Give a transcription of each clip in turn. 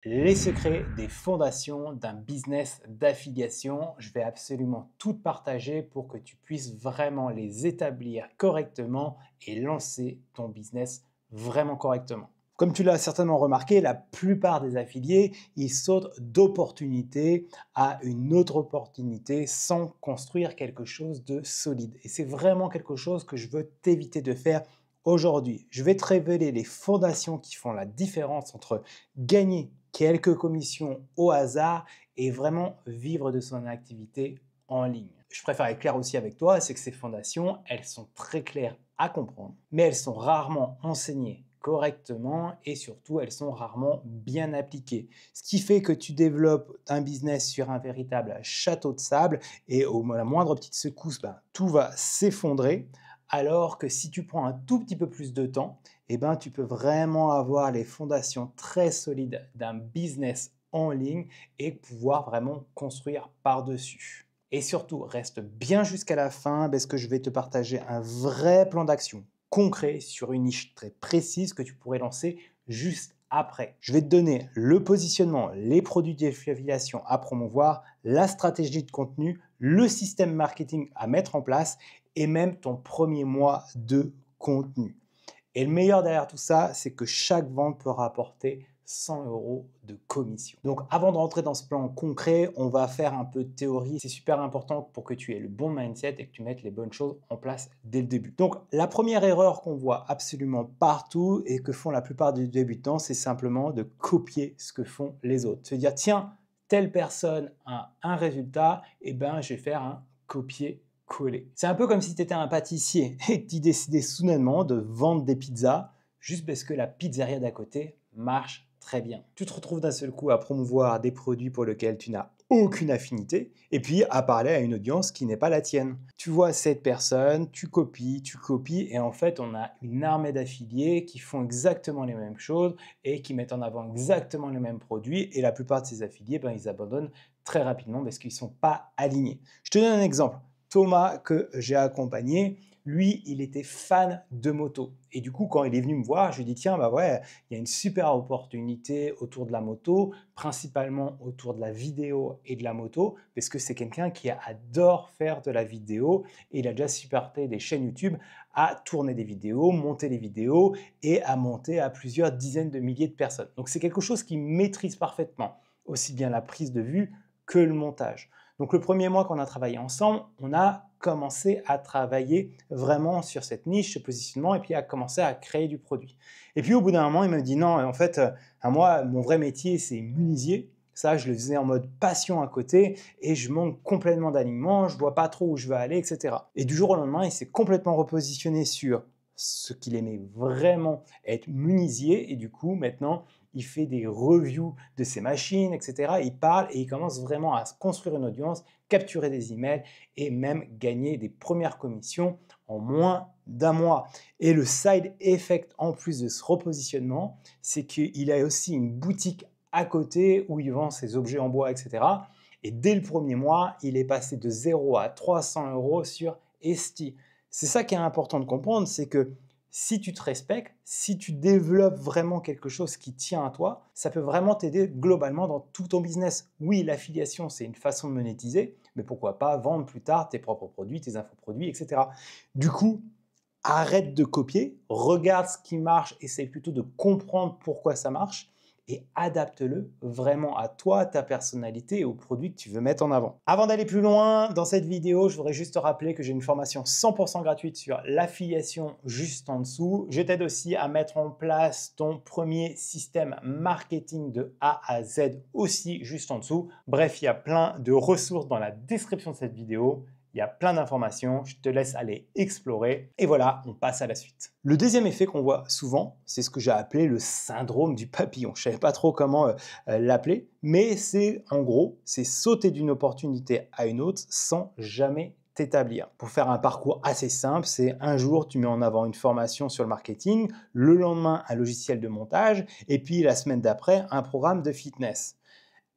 Les secrets des fondations d'un business d'affiliation, je vais absolument tout te partager pour que tu puisses vraiment les établir correctement et lancer ton business vraiment correctement. Comme tu l'as certainement remarqué, la plupart des affiliés, ils sautent d'opportunité à une autre opportunité sans construire quelque chose de solide. Et c'est vraiment quelque chose que je veux t'éviter de faire aujourd'hui. Je vais te révéler les fondations qui font la différence entre gagner quelques commissions au hasard et vraiment vivre de son activité en ligne. Je préfère être clair aussi avec toi, c'est que ces fondations, elles sont très claires à comprendre, mais elles sont rarement enseignées correctement et surtout elles sont rarement bien appliquées. Ce qui fait que tu développes un business sur un véritable château de sable et la moindre petite secousse, tout va s'effondrer. Alors que si tu prends un tout petit peu plus de temps, tu peux vraiment avoir les fondations très solides d'un business en ligne et pouvoir vraiment construire par-dessus. Et surtout, reste bien jusqu'à la fin parce que je vais te partager un vrai plan d'action concret sur une niche très précise que tu pourrais lancer juste après. Je vais te donner le positionnement, les produits d'affiliation à promouvoir, la stratégie de contenu, le système marketing à mettre en place et même ton premier mois de contenu. Et le meilleur derrière tout ça, c'est que chaque vente peut rapporter 100 € de commission. Donc avant de rentrer dans ce plan concret, on va faire un peu de théorie. C'est super important pour que tu aies le bon mindset et que tu mettes les bonnes choses en place dès le début. Donc la première erreur qu'on voit absolument partout et que font la plupart des débutants, c'est simplement de copier ce que font les autres. Se dire, tiens, telle personne a un résultat, et je vais faire un copier coller. C'est un peu comme si tu étais un pâtissier et que tu décidais soudainement de vendre des pizzas juste parce que la pizzeria d'à côté marche très bien. Tu te retrouves d'un seul coup à promouvoir des produits pour lesquels tu n'as aucune affinité et puis à parler à une audience qui n'est pas la tienne. Tu vois cette personne, tu copies et en fait on a une armée d'affiliés qui font exactement les mêmes choses et qui mettent en avant exactement les mêmes produits et la plupart de ces affiliés, ils abandonnent très rapidement parce qu'ils ne sont pas alignés. Je te donne un exemple. Thomas que j'ai accompagné, lui, il était fan de moto. Et du coup, quand il est venu me voir, je lui ai dit, tiens, ouais, il y a une super opportunité autour de la moto, principalement autour de la vidéo et de la moto, parce que c'est quelqu'un qui adore faire de la vidéo et il a déjà supporté des chaînes YouTube à tourner des vidéos, monter les vidéos et à monter à plusieurs dizaines de milliers de personnes. Donc, c'est quelque chose qu'il maîtrise parfaitement, aussi bien la prise de vue que le montage. Donc le premier mois qu'on a travaillé ensemble, on a commencé à travailler vraiment sur cette niche, ce positionnement, et puis à commencer à créer du produit. Et puis au bout d'un moment, il me dit non, en fait, à moi, mon vrai métier, c'est menuisier. Ça, je le faisais en mode passion à côté et je manque complètement d'alignement, je vois pas trop où je vais aller, etc. Et du jour au lendemain, il s'est complètement repositionné sur ce qu'il aimait vraiment, être menuisier. Et du coup, maintenant, il fait des reviews de ses machines, etc. Il parle et il commence vraiment à se construire une audience, capturer des emails et même gagner des premières commissions en moins d'un mois. Et le side effect en plus de ce repositionnement, c'est qu'il a aussi une boutique à côté où il vend ses objets en bois, etc. Et dès le premier mois, il est passé de 0 à 300 € sur Esti. C'est ça qui est important de comprendre, c'est que si tu te respectes, si tu développes vraiment quelque chose qui tient à toi, ça peut vraiment t'aider globalement dans tout ton business. Oui, l'affiliation, c'est une façon de monétiser, mais pourquoi pas vendre plus tard tes propres produits, tes infoproduits, etc. Du coup, arrête de copier, regarde ce qui marche, essaye plutôt de comprendre pourquoi ça marche et adapte-le vraiment à toi, à ta personnalité et aux produits que tu veux mettre en avant. Avant d'aller plus loin dans cette vidéo, je voudrais juste te rappeler que j'ai une formation 100% gratuite sur l'affiliation juste en dessous. Je t'aide aussi à mettre en place ton premier système marketing de A à Z aussi juste en dessous. Bref, il y a plein de ressources dans la description de cette vidéo. Il y a plein d'informations, je te laisse aller explorer. Et voilà, on passe à la suite. Le deuxième effet qu'on voit souvent, c'est ce que j'ai appelé le syndrome du papillon. Je ne savais pas trop comment l'appeler, mais c'est en gros, c'est sauter d'une opportunité à une autre sans jamais t'établir. Pour faire un parcours assez simple, c'est un jour, tu mets en avant une formation sur le marketing, le lendemain, un logiciel de montage, et puis la semaine d'après, un programme de fitness.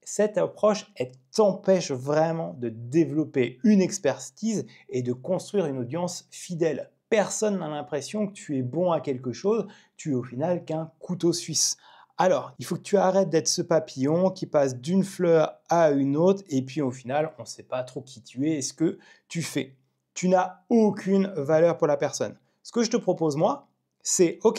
Cette approche, elle t'empêche vraiment de développer une expertise et de construire une audience fidèle. Personne n'a l'impression que tu es bon à quelque chose, tu es au final qu'un couteau suisse. Alors, il faut que tu arrêtes d'être ce papillon qui passe d'une fleur à une autre et puis au final, on ne sait pas trop qui tu es et ce que tu fais. Tu n'as aucune valeur pour la personne. Ce que je te propose, moi, c'est OK,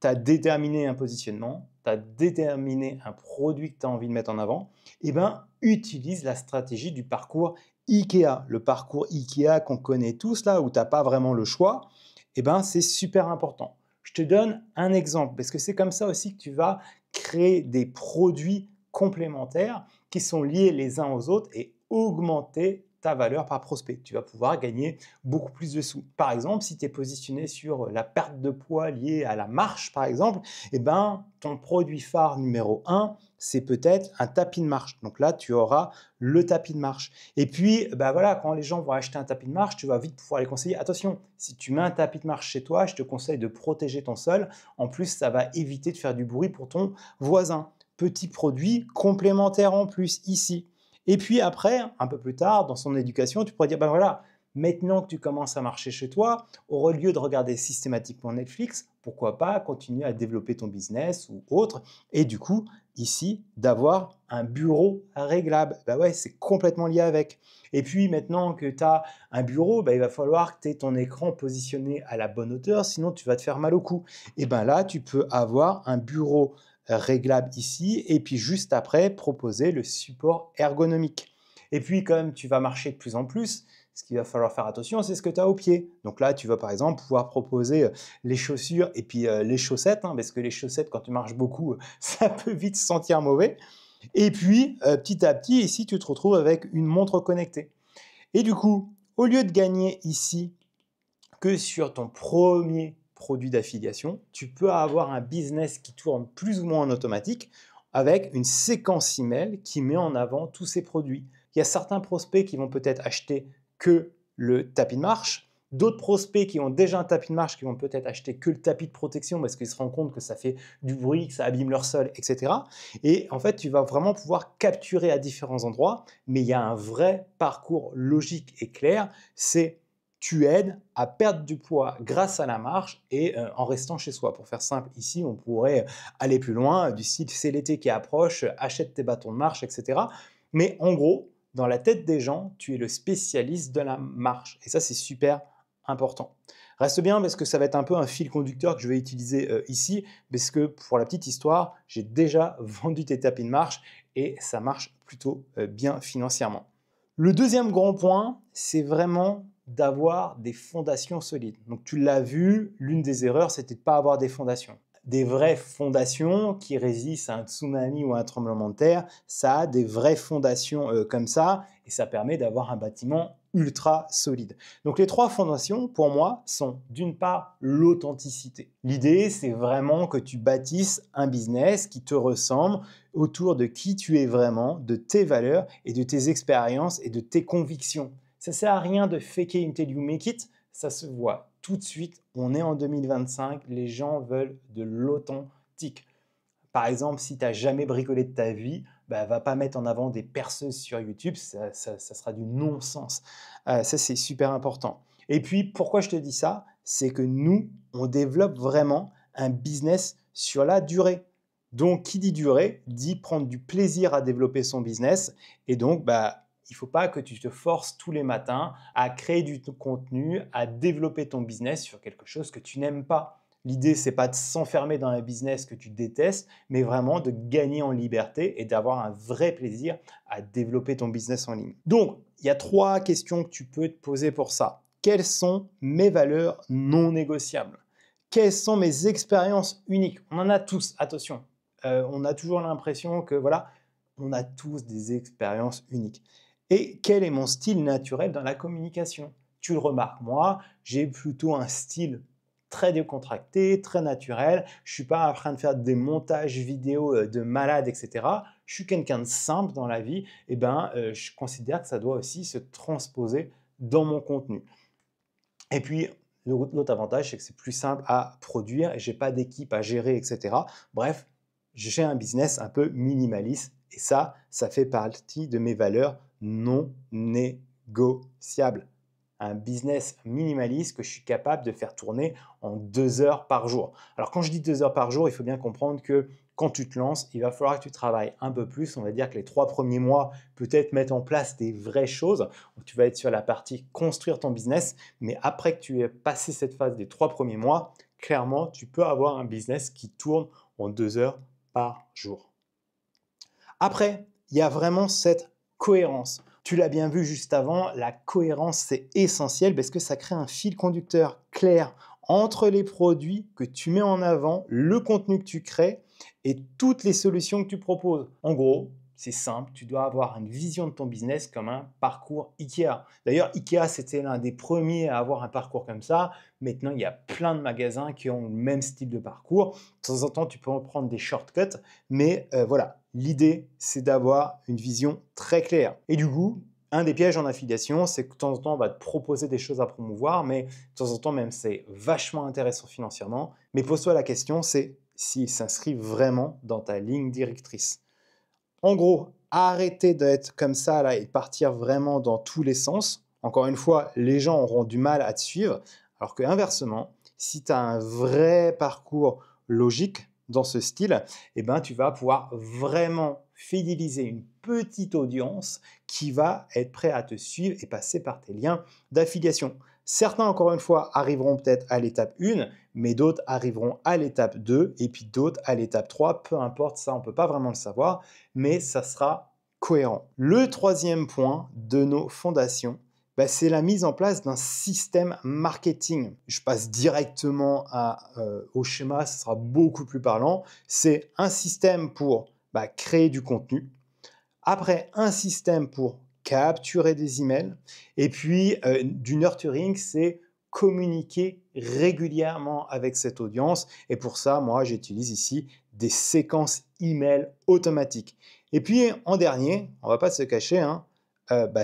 tu as déterminé un positionnement, tu as déterminé un produit que tu as envie de mettre en avant, eh bien, utilise la stratégie du parcours IKEA. Le parcours IKEA qu'on connaît tous là, où tu n'as pas vraiment le choix, eh bien, c'est super important. Je te donne un exemple, parce que c'est comme ça aussi que tu vas créer des produits complémentaires qui sont liés les uns aux autres et augmenter ta valeur par prospect. Tu vas pouvoir gagner beaucoup plus de sous. Par exemple, si tu es positionné sur la perte de poids liée à la marche, par exemple, eh ben, ton produit phare numéro 1, c'est peut-être un tapis de marche. Donc là, tu auras le tapis de marche. Et puis, ben voilà, quand les gens vont acheter un tapis de marche, tu vas vite pouvoir les conseiller. Attention, si tu mets un tapis de marche chez toi, je te conseille de protéger ton sol. En plus, ça va éviter de faire du bruit pour ton voisin. Petit produit complémentaire en plus ici. Et puis après, un peu plus tard, dans son éducation, tu pourrais dire, ben voilà, maintenant que tu commences à marcher chez toi, au lieu de regarder systématiquement Netflix, pourquoi pas continuer à développer ton business ou autre. Et du coup, ici, d'avoir un bureau réglable. Ben ouais, c'est complètement lié avec. Et puis maintenant que tu as un bureau, ben il va falloir que tu aies ton écran positionné à la bonne hauteur, sinon tu vas te faire mal au cou. Et bien là, tu peux avoir un bureau réglable ici et puis juste après proposer le support ergonomique. Et puis comme tu vas marcher de plus en plus, ce qu'il va falloir faire attention, c'est ce que tu as au pied. Donc là, tu vas par exemple pouvoir proposer les chaussures et puis les chaussettes, hein, parce que les chaussettes, quand tu marches beaucoup, ça peut vite se sentir mauvais. Et puis, petit à petit, ici, tu te retrouves avec une montre connectée. Et du coup, au lieu de gagner ici que sur ton premier produit d'affiliation, tu peux avoir un business qui tourne plus ou moins en automatique avec une séquence email qui met en avant tous ces produits. Il y a certains prospects qui vont peut-être acheter que le tapis de marche, d'autres prospects qui ont déjà un tapis de marche qui vont peut-être acheter que le tapis de protection parce qu'ils se rendent compte que ça fait du bruit, que ça abîme leur sol, etc. Et en fait, tu vas vraiment pouvoir capturer à différents endroits, mais il y a un vrai parcours logique et clair. C'est tu aides à perdre du poids grâce à la marche et en restant chez soi. Pour faire simple, ici, on pourrait aller plus loin, du style c'est l'été qui approche, achète tes bâtons de marche, etc. Mais en gros, dans la tête des gens, tu es le spécialiste de la marche. Et ça, c'est super important. Reste bien parce que ça va être un peu un fil conducteur que je vais utiliser ici, parce que pour la petite histoire, j'ai déjà vendu tes tapis de marche et ça marche plutôt bien financièrement. Le deuxième grand point, c'est vraiment d'avoir des fondations solides. Donc tu l'as vu, l'une des erreurs, c'était de ne pas avoir des fondations. Des vraies fondations qui résistent à un tsunami ou à un tremblement de terre, ça a des vraies fondations comme ça et ça permet d'avoir un bâtiment ultra solide. Donc les trois fondations, pour moi, sont d'une part l'authenticité. L'idée, c'est vraiment que tu bâtisses un business qui te ressemble autour de qui tu es vraiment, de tes valeurs et de tes expériences et de tes convictions. Ça ne sert à rien de faker until you make it, ça se voit tout de suite. On est en 2025, les gens veulent de l'authentique. Par exemple, si tu n'as jamais bricolé de ta vie, bah, va pas mettre en avant des perceuses sur YouTube, ça sera du non-sens. Ça, c'est super important. Et puis, pourquoi je te dis ça? C'est que nous, on développe vraiment un business sur la durée. Donc, qui dit durée, dit prendre du plaisir à développer son business. Et donc, bah, il ne faut pas que tu te forces tous les matins à créer du contenu, à développer ton business sur quelque chose que tu n'aimes pas. L'idée, c'est pas de s'enfermer dans un business que tu détestes, mais vraiment de gagner en liberté et d'avoir un vrai plaisir à développer ton business en ligne. Donc, il y a trois questions que tu peux te poser pour ça. Quelles sont mes valeurs non négociables? Quelles sont mes expériences uniques? On en a tous, attention. On a toujours l'impression que voilà, on a tous des expériences uniques. Et quel est mon style naturel dans la communication? Tu le remarques, moi, j'ai plutôt un style très décontracté, très naturel. Je ne suis pas en train de faire des montages vidéo de malade, etc. Je suis quelqu'un de simple dans la vie. Et je considère que ça doit aussi se transposer dans mon contenu. Et puis, l'autre avantage, c'est que c'est plus simple à produire et je n'ai pas d'équipe à gérer, etc. Bref, j'ai un business un peu minimaliste et ça fait partie de mes valeurs non négociables. Un business minimaliste que je suis capable de faire tourner en 2 heures par jour. Alors quand je dis 2 heures par jour, il faut bien comprendre que quand tu te lances, il va falloir que tu travailles un peu plus. On va dire que les 3 premiers mois, peut-être mettre en place des vraies choses. Tu vas être sur la partie construire ton business. Mais après que tu aies passé cette phase des 3 premiers mois, clairement, tu peux avoir un business qui tourne en 2 heures par jour. Après, il y a vraiment cette cohérence. Tu l'as bien vu juste avant, la cohérence, c'est essentiel parce que ça crée un fil conducteur clair entre les produits que tu mets en avant, le contenu que tu crées et toutes les solutions que tu proposes. En gros, c'est simple, tu dois avoir une vision de ton business comme un parcours IKEA. D'ailleurs, IKEA, c'était l'un des premiers à avoir un parcours comme ça. Maintenant, il y a plein de magasins qui ont le même style de parcours. De temps en temps, tu peux en prendre des shortcuts, mais voilà, l'idée, c'est d'avoir une vision très claire. Et du coup, un des pièges en affiliation, c'est que de temps en temps, on va te proposer des choses à promouvoir, mais de temps en temps, même, c'est vachement intéressant financièrement. Mais pose-toi la question, c'est s'il s'inscrit vraiment dans ta ligne directrice. En gros, arrêtez d'être comme ça là et partir vraiment dans tous les sens. Encore une fois, les gens auront du mal à te suivre, alors que inversement, si tu as un vrai parcours logique dans ce style, eh ben, tu vas pouvoir vraiment fidéliser une petite audience qui va être prêt à te suivre et passer par tes liens d'affiliation. Certains, encore une fois, arriveront peut-être à l'étape 1, mais d'autres arriveront à l'étape 2 et puis d'autres à l'étape 3. Peu importe, ça, on ne peut pas vraiment le savoir, mais ça sera cohérent. Le troisième point de nos fondations, c'est la mise en place d'un système marketing. Je passe directement au schéma, ce sera beaucoup plus parlant. C'est un système pour créer du contenu. Après, un système pour capturer des emails. Et puis, du nurturing, c'est communiquer régulièrement avec cette audience. Et pour ça, moi, j'utilise ici des séquences email automatiques. Et puis, en dernier, on ne va pas se cacher, hein,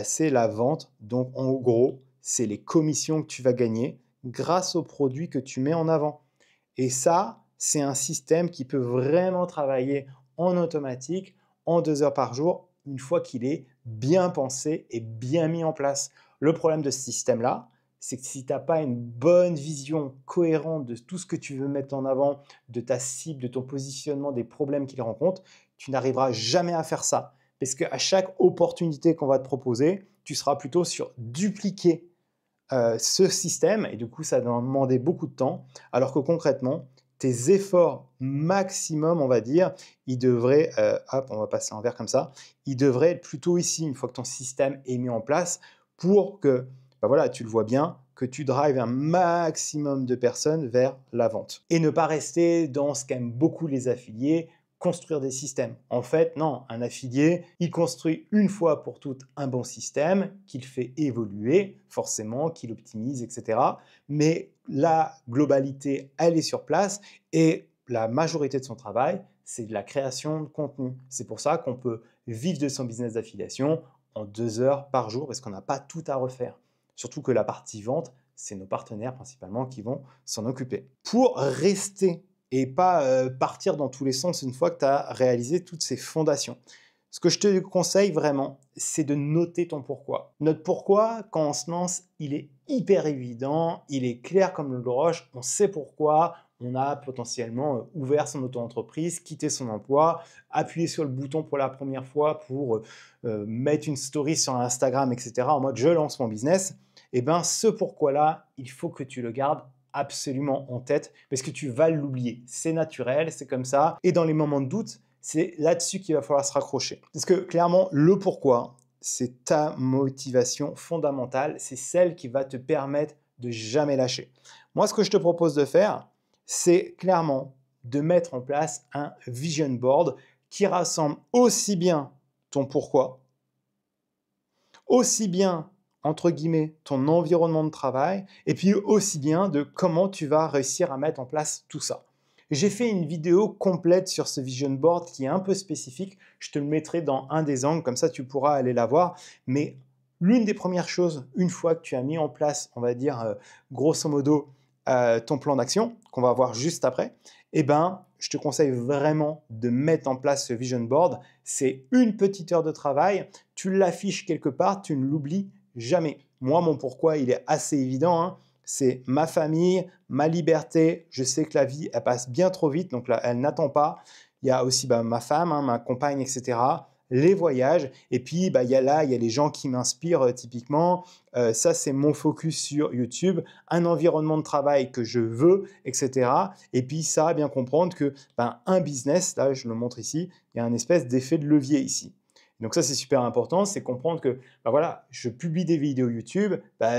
c'est la vente. Donc, en gros, c'est les commissions que tu vas gagner grâce aux produits que tu mets en avant. Et ça, c'est un système qui peut vraiment travailler en automatique, en 2 heures par jour, une fois qu'il est bien pensé et bien mis en place. Le problème de ce système-là, c'est que si tu n'as pas une bonne vision cohérente de tout ce que tu veux mettre en avant, de ta cible, de ton positionnement, des problèmes qu'il rencontre, tu n'arriveras jamais à faire ça. Parce qu'à chaque opportunité qu'on va te proposer, tu seras plutôt sur dupliquer ce système et du coup, ça va demander beaucoup de temps. Alors que concrètement, tes efforts maximum, on va dire, ils devraient, on va passer en vert comme ça, ils devraient être plutôt ici, une fois que ton système est mis en place, pour que, voilà, tu le vois bien, que tu drives un maximum de personnes vers la vente. Et ne pas rester dans ce qu'aiment beaucoup les affiliés, construire des systèmes. En fait, non, un affilié, il construit une fois pour toutes un bon système qu'il fait évoluer, forcément, qu'il optimise, etc. Mais la globalité, elle est sur place et la majorité de son travail, c'est de la création de contenu. C'est pour ça qu'on peut vivre de son business d'affiliation en 2 heures par jour parce qu'on n'a pas tout à refaire. Surtout que la partie vente, c'est nos partenaires principalement qui vont s'en occuper. Pour rester et pas partir dans tous les sens une fois que tu as réalisé toutes ces fondations. Ce que je te conseille vraiment, c'est de noter ton pourquoi. Notre pourquoi, quand on se lance, il est hyper évident, il est clair comme le roche, on sait pourquoi, on a potentiellement ouvert son auto-entreprise, quitté son emploi, appuyé sur le bouton pour la première fois pour mettre une story sur Instagram, etc. en mode je lance mon business. Et bien ce pourquoi-là, il faut que tu le gardes absolument en tête parce que tu vas l'oublier. C'est naturel, c'est comme ça. Et dans les moments de doute, c'est là-dessus qu'il va falloir se raccrocher. Parce que clairement, le pourquoi, c'est ta motivation fondamentale. C'est celle qui va te permettre de jamais lâcher. Moi, ce que je te propose de faire, c'est clairement de mettre en place un vision board qui rassemble aussi bien ton pourquoi, aussi bien entre guillemets, ton environnement de travail, et puis aussi bien de comment tu vas réussir à mettre en place tout ça. J'ai fait une vidéo complète sur ce vision board qui est un peu spécifique. Je te le mettrai dans un des angles, comme ça tu pourras aller la voir. Mais l'une des premières choses, une fois que tu as mis en place, on va dire grosso modo, ton plan d'action, qu'on va voir juste après, eh ben, je te conseille vraiment de mettre en place ce vision board. C'est une petite heure de travail. Tu l'affiches quelque part, tu ne l'oublies jamais. Moi, mon pourquoi, il est assez évident, hein. C'est ma famille, ma liberté. Je sais que la vie, elle passe bien trop vite, donc là, elle n'attend pas. Il y a aussi ma femme, hein, ma compagne, etc. Les voyages. Et puis, il y a les gens qui m'inspirent typiquement. Ça, c'est mon focus sur YouTube, un environnement de travail que je veux, etc. Et puis, ça, bien comprendre que un business, là, je le montre ici, il y a un espèce d'effet de levier ici. Donc ça, c'est super important, c'est comprendre que voilà, je publie des vidéos YouTube,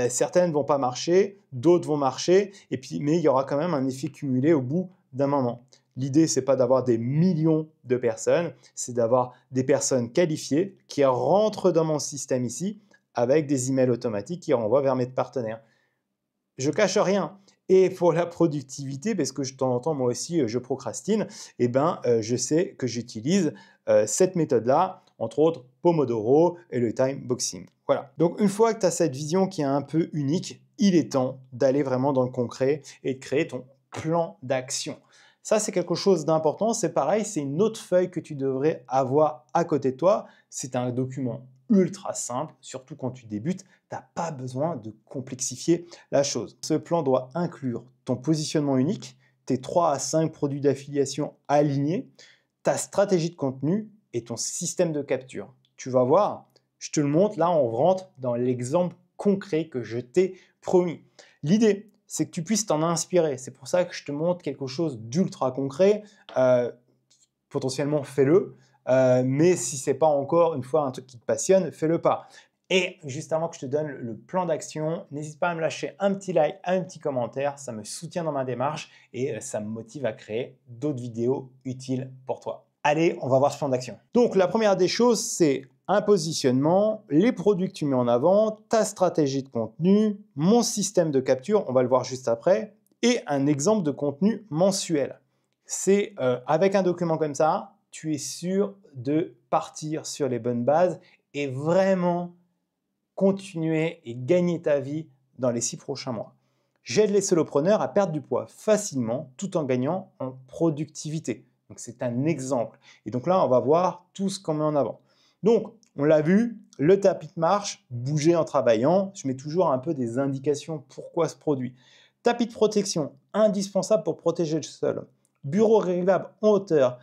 certaines ne vont pas marcher, d'autres vont marcher, mais il y aura quand même un effet cumulé au bout d'un moment. L'idée, ce n'est pas d'avoir des millions de personnes, c'est d'avoir des personnes qualifiées qui rentrent dans mon système ici avec des emails automatiques qui renvoient vers mes partenaires. Je cache rien. Et pour la productivité, parce que de temps en temps, moi aussi, je procrastine, je sais que j'utilise cette méthode-là, entre autres Pomodoro et le time boxing. Voilà. Donc, une fois que tu as cette vision qui est un peu unique, il est temps d'aller vraiment dans le concret et de créer ton plan d'action. Ça, c'est quelque chose d'important. C'est pareil, c'est une autre feuille que tu devrais avoir à côté de toi. C'est un document ultra simple, surtout quand tu débutes. Tu n'as pas besoin de complexifier la chose. Ce plan doit inclure ton positionnement unique, tes 3 à 5 produits d'affiliation alignés, ta stratégie de contenu et ton système de capture. Tu vas voir, je te le montre, là on rentre dans l'exemple concret que je t'ai promis. L'idée, c'est que tu puisses t'en inspirer. C'est pour ça que je te montre quelque chose d'ultra concret. Potentiellement, fais-le. Mais si ce n'est pas encore, une fois, un truc qui te passionne, fais-le pas. Et juste avant que je te donne le plan d'action, n'hésite pas à me lâcher un petit like, un petit commentaire. Ça me soutient dans ma démarche et ça me motive à créer d'autres vidéos utiles pour toi. Allez, on va voir ce plan d'action. Donc, la première des choses, c'est un positionnement, les produits que tu mets en avant, ta stratégie de contenu, mon système de capture, on va le voir juste après, et un exemple de contenu mensuel. C'est avec un document comme ça, tu es sûr de partir sur les bonnes bases et vraiment continuer et gagner ta vie dans les 6 prochains mois. J'aide les solopreneurs à perdre du poids facilement tout en gagnant en productivité. Donc, c'est un exemple. Et donc là, on va voir tout ce qu'on met en avant. Donc, on l'a vu, le tapis de marche, bouger en travaillant. Je mets toujours un peu des indications pourquoi ce produit. Tapis de protection, indispensable pour protéger le sol. Bureau réglable en hauteur,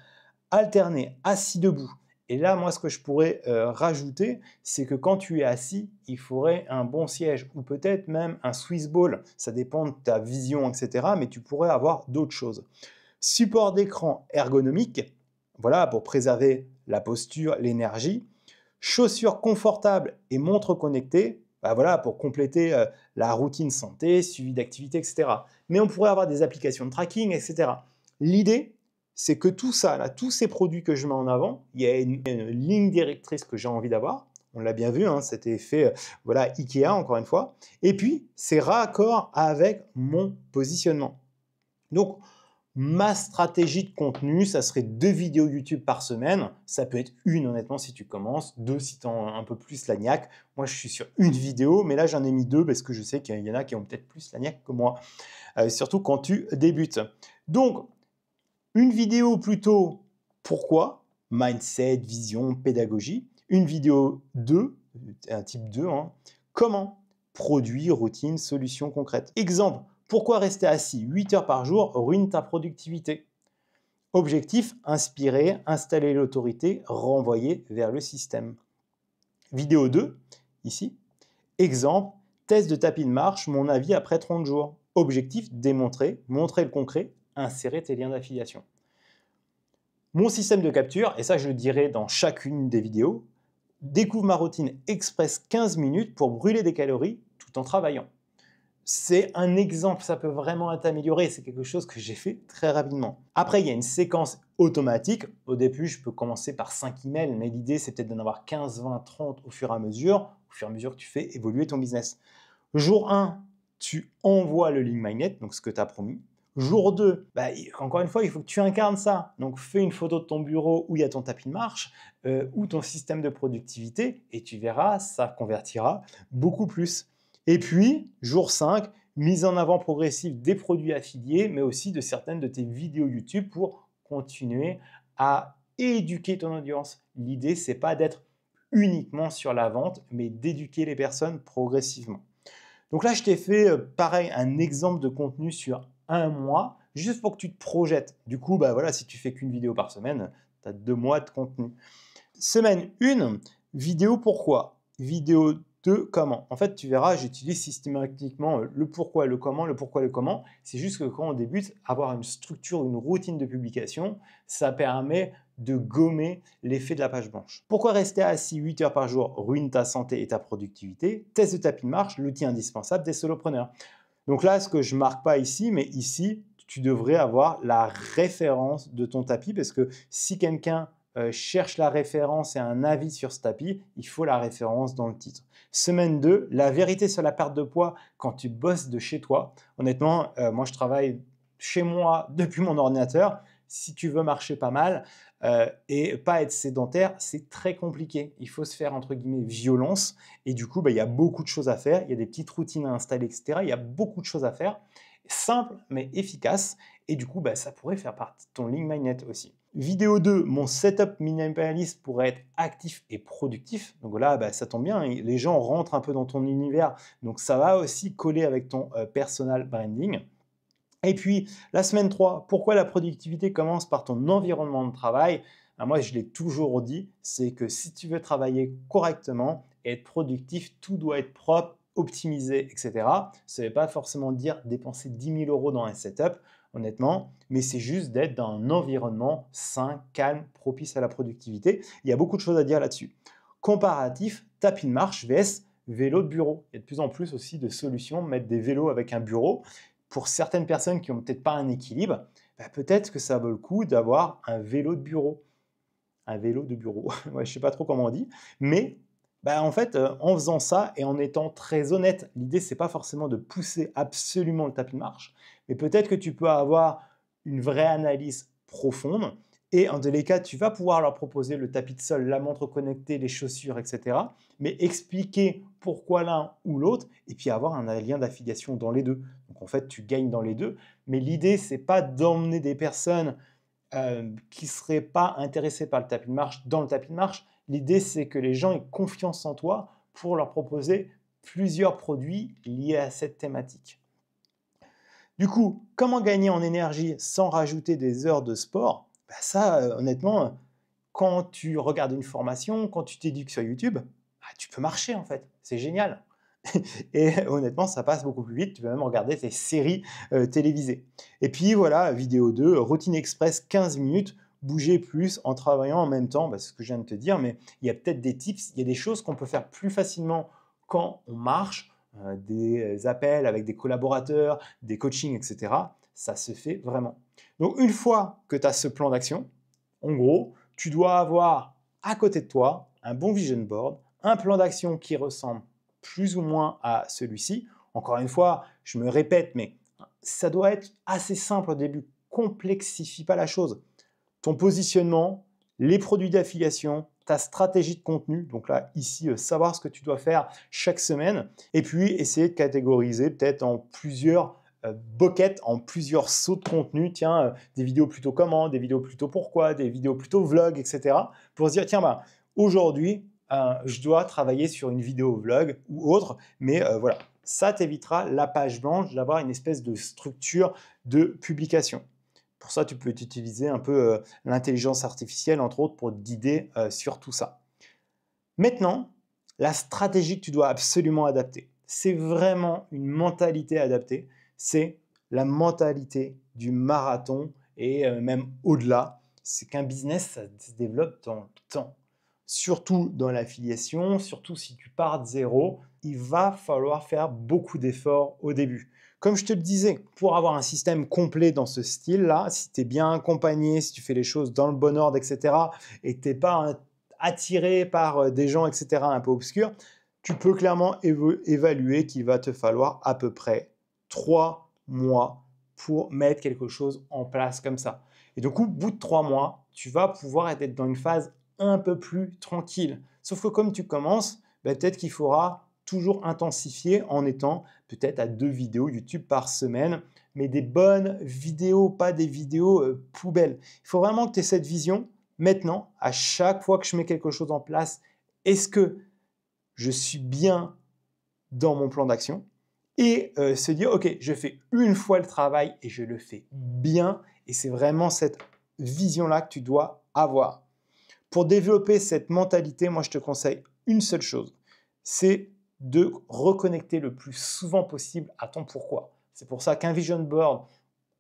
alterné, assis debout. Et là, moi, ce que je pourrais rajouter, c'est que quand tu es assis, il faudrait un bon siège ou peut-être même un Swiss ball. Ça dépend de ta vision, etc. Mais tu pourrais avoir d'autres choses. Support d'écran ergonomique, voilà, pour préserver la posture, l'énergie. Chaussures confortables et montre connectée, voilà, pour compléter la routine santé, suivi d'activité, etc. Mais on pourrait avoir des applications de tracking, etc. L'idée, c'est que tout ça, là, tous ces produits que je mets en avant, il y a une ligne directrice que j'ai envie d'avoir. On l'a bien vu, hein, c'était fait, voilà, Ikea, encore une fois. Et puis, c'est raccord avec mon positionnement. Donc, ma stratégie de contenu, ça serait 2 vidéos YouTube par semaine. Ça peut être une, honnêtement, si tu commences. 2 si tu as un peu plus la niaque. Moi, je suis sur une vidéo, mais là, j'en ai mis 2 parce que je sais qu'il y en a qui ont peut-être plus la niaque que moi. Surtout quand tu débutes. Donc, une vidéo plutôt pourquoi, mindset, vision, pédagogie. Une vidéo 2, un type 2, hein, comment, produit, routine, solution concrète. Exemple, pourquoi rester assis 8 heures par jour ruine ta productivité? Objectif, inspirer, installer l'autorité, renvoyer vers le système. Vidéo 2, ici. Exemple, test de tapis de marche, mon avis après 30 jours. Objectif, démontrer, montrer le concret, insérer tes liens d'affiliation. Mon système de capture, et ça je le dirai dans chacune des vidéos, découvre ma routine express 15 minutes pour brûler des calories tout en travaillant. C'est un exemple, ça peut vraiment être amélioré, c'est quelque chose que j'ai fait très rapidement. Après, il y a une séquence automatique. Au début, je peux commencer par 5 emails, mais l'idée, c'est peut-être d'en avoir 15, 20, 30 au fur et à mesure que tu fais évoluer ton business. Jour 1, tu envoies le lead magnet, donc ce que tu as promis. Jour 2, encore une fois, il faut que tu incarnes ça. Donc, fais une photo de ton bureau où il y a ton tapis de marche ou ton système de productivité et tu verras, ça convertira beaucoup plus. Et puis, jour 5, mise en avant progressive des produits affiliés, mais aussi de certaines de tes vidéos YouTube pour continuer à éduquer ton audience. L'idée, c'est pas d'être uniquement sur la vente, mais d'éduquer les personnes progressivement. Donc là, je t'ai fait pareil, un exemple de contenu sur un mois. juste pour que tu te projettes. Du coup, bah voilà, si tu fais qu'une vidéo par semaine, tu as 2 mois de contenu. Semaine 1, vidéo pourquoi? Vidéo 2, comment? En fait, tu verras, j'utilise systématiquement le pourquoi, le comment, le pourquoi, le comment. C'est juste que quand on débute, avoir une structure, une routine de publication, ça permet de gommer l'effet de la page blanche. Pourquoi rester assis 8 heures par jour ruine ta santé et ta productivité? Test de tapis de marche, l'outil indispensable des solopreneurs. Donc là, ce que je ne marque pas ici, mais ici, tu devrais avoir la référence de ton tapis parce que si quelqu'un cherche la référence et un avis sur ce tapis, il faut la référence dans le titre. Semaine 2, la vérité sur la perte de poids quand tu bosses de chez toi. Honnêtement, moi je travaille chez moi depuis mon ordinateur. Si tu veux marcher pas mal et pas être sédentaire, c'est très compliqué. Il faut se faire entre guillemets violence et du coup, il y a beaucoup de choses à faire. Il y a des petites routines à installer, etc. Il y a beaucoup de choses à faire, simple mais efficace. Et du coup, ça pourrait faire partie de ton lead magnet aussi. Vidéo 2, mon setup minimaliste pour être actif et productif. Donc là, ça tombe bien, les gens rentrent un peu dans ton univers. Donc ça va aussi coller avec ton personal branding. Et puis, la semaine 3, pourquoi la productivité commence par ton environnement de travail? Moi, je l'ai toujours dit, c'est que si tu veux travailler correctement et être productif, tout doit être propre, optimisé, etc. Ça ne veut pas forcément dire dépenser 10 000 € dans un setup, honnêtement, mais c'est juste d'être dans un environnement sain, calme, propice à la productivité. Il y a beaucoup de choses à dire là-dessus. Comparatif, tapis de marche vs vélo de bureau. Il y a de plus en plus aussi de solutions, mettre des vélos avec un bureau. Pour certaines personnes qui n'ont peut-être pas un équilibre, peut-être que ça vaut le coup d'avoir un vélo de bureau. Un vélo de bureau, ouais, je ne sais pas trop comment on dit, mais en fait, en faisant ça et en étant très honnête, l'idée, ce n'est pas forcément de pousser absolument le tapis de marche, mais peut-être que tu peux avoir une vraie analyse profonde et en tous les cas, tu vas pouvoir leur proposer le tapis de sol, la montre connectée, les chaussures, etc. Mais expliquer pourquoi l'un ou l'autre et puis avoir un lien d'affiliation dans les deux. Donc en fait, tu gagnes dans les deux. Mais l'idée, ce n'est pas d'emmener des personnes qui ne seraient pas intéressés par le tapis de marche dans le tapis de marche. L'idée, c'est que les gens aient confiance en toi pour leur proposer plusieurs produits liés à cette thématique. Du coup, comment gagner en énergie sans rajouter des heures de sport? Ça, honnêtement, quand tu regardes une formation, quand tu t'éduques sur YouTube, tu peux marcher en fait. C'est génial. Et honnêtement, ça passe beaucoup plus vite. Tu peux même regarder tes séries télévisées. Et puis voilà, vidéo 2, routine express 15 minutes, bouger plus en travaillant en même temps. C'est ce que je viens de te dire, mais il y a peut-être des tips, il y a des choses qu'on peut faire plus facilement quand on marche, des appels avec des collaborateurs, des coachings, etc. Ça se fait vraiment. Donc une fois que tu as ce plan d'action, en gros, tu dois avoir à côté de toi un bon vision board, un plan d'action qui ressemble plus ou moins à celui-ci. Encore une fois, je me répète, mais ça doit être assez simple au début. Complexifie pas la chose. Ton positionnement, les produits d'affiliation, ta stratégie de contenu. Donc là, ici, savoir ce que tu dois faire chaque semaine. Et puis, essayer de catégoriser peut-être en plusieurs buckets, en plusieurs sauts de contenu. Tiens, des vidéos plutôt comment, des vidéos plutôt pourquoi, des vidéos plutôt vlog, etc. Pour se dire, tiens, aujourd'hui, je dois travailler sur une vidéo vlog ou autre. Mais voilà, ça t'évitera la page blanche d'avoir une espèce de structure de publication. Pour ça, tu peux utiliser un peu l'intelligence artificielle, entre autres, pour te guider sur tout ça. Maintenant, la stratégie que tu dois absolument adapter, c'est vraiment une mentalité adaptée. C'est la mentalité du marathon et même au-delà. C'est qu'un business, ça se développe dans le temps. Surtout dans l'affiliation, surtout si tu pars de zéro, il va falloir faire beaucoup d'efforts au début. Comme je te le disais, pour avoir un système complet dans ce style-là, si tu es bien accompagné, si tu fais les choses dans le bon ordre, etc., et que tu n'es pas attiré par des gens, etc., un peu obscurs, tu peux clairement évaluer qu'il va te falloir à peu près 3 mois pour mettre quelque chose en place comme ça. Et donc, au bout de 3 mois, tu vas pouvoir être dans une phase un peu plus tranquille. Sauf que comme tu commences, peut-être qu'il faudra toujours intensifier en étant peut-être à 2 vidéos YouTube par semaine, mais des bonnes vidéos, pas des vidéos poubelles. Il faut vraiment que tu aies cette vision. Maintenant, à chaque fois que je mets quelque chose en place, est-ce que je suis bien dans mon plan d'action? et se dire, OK, je fais une fois le travail et je le fais bien. Et c'est vraiment cette vision-là que tu dois avoir. Pour développer cette mentalité, moi, je te conseille une seule chose, c'est de reconnecter le plus souvent possible à ton pourquoi. C'est pour ça qu'un vision board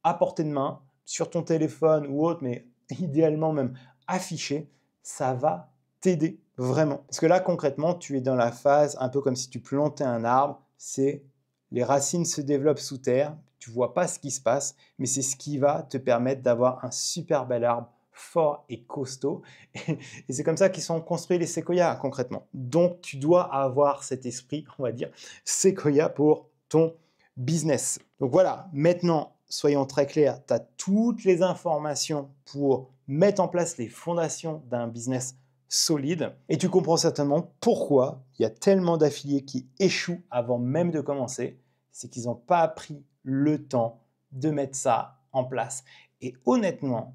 à portée de main, sur ton téléphone ou autre, mais idéalement même affiché, ça va t'aider vraiment. Parce que là, concrètement, tu es dans la phase un peu comme si tu plantais un arbre, c'est les racines se développent sous terre, tu ne vois pas ce qui se passe, mais c'est ce qui va te permettre d'avoir un super bel arbre fort et costaud. Et c'est comme ça qu'ils sont construits les séquoias concrètement. Donc, tu dois avoir cet esprit, on va dire, séquoia pour ton business. Donc voilà, maintenant, soyons très clairs, tu as toutes les informations pour mettre en place les fondations d'un business solide et tu comprends certainement pourquoi il y a tellement d'affiliés qui échouent avant même de commencer. C'est qu'ils n'ont pas pris le temps de mettre ça en place. Et honnêtement,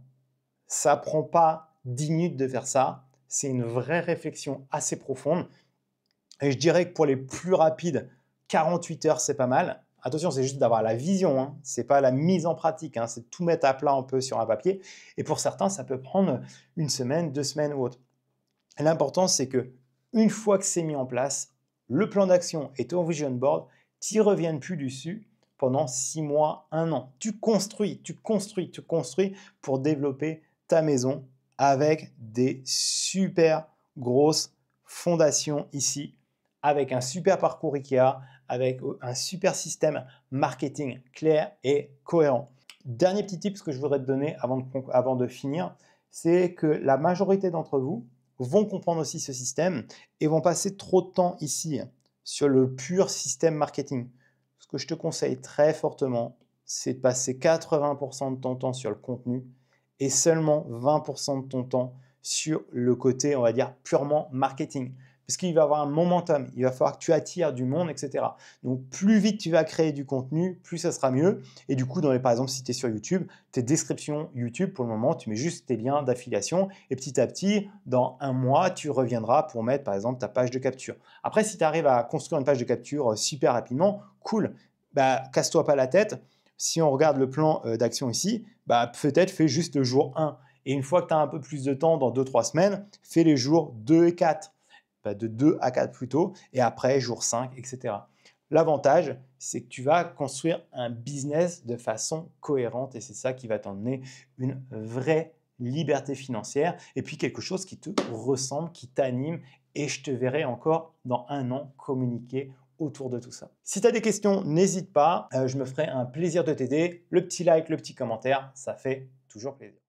ça ne prend pas 10 minutes de faire ça. C'est une vraie réflexion assez profonde. Et je dirais que pour les plus rapides, 48 heures, c'est pas mal. Attention, c'est juste d'avoir la vision, hein. Ce n'est pas la mise en pratique, hein. C'est de tout mettre à plat un peu sur un papier. Et pour certains, ça peut prendre une semaine, 2 semaines ou autre. L'important, c'est que une fois que c'est mis en place, le plan d'action et ton vision board, tu n'y reviennes plus dessus pendant 6 mois, 1 an. Tu construis pour développer ta maison avec des super grosses fondations ici, avec un super parcours IKEA, avec un super système marketing clair et cohérent. Dernier petit tip que je voudrais te donner avant de finir, c'est que la majorité d'entre vous vont comprendre aussi ce système et vont passer trop de temps ici sur le pur système marketing. Ce que je te conseille très fortement, c'est de passer 80% de ton temps sur le contenu et seulement 20% de ton temps sur le côté, on va dire, purement marketing. Parce qu'il va y avoir un momentum, il va falloir que tu attires du monde, etc. Donc, plus vite tu vas créer du contenu, plus ça sera mieux. Et du coup, par exemple, si tu es sur YouTube, tes descriptions YouTube, pour le moment, tu mets juste tes liens d'affiliation. Et petit à petit, dans 1 mois, tu reviendras pour mettre, par exemple, ta page de capture. Après, si tu arrives à construire une page de capture super rapidement, cool. Bah, casse-toi pas la tête. Si on regarde le plan d'action ici, bah, peut-être fais juste le jour 1. Et une fois que tu as un peu plus de temps, dans 2-3 semaines, fais les jours 2 et 4. De 2 à 4 plutôt, et après jour 5, etc. L'avantage, c'est que tu vas construire un business de façon cohérente et c'est ça qui va t'emmener une vraie liberté financière et puis quelque chose qui te ressemble, qui t'anime et je te verrai encore dans 1 an communiquer autour de tout ça. Si tu as des questions, n'hésite pas, je me ferai un plaisir de t'aider. Le petit like, le petit commentaire, ça fait toujours plaisir.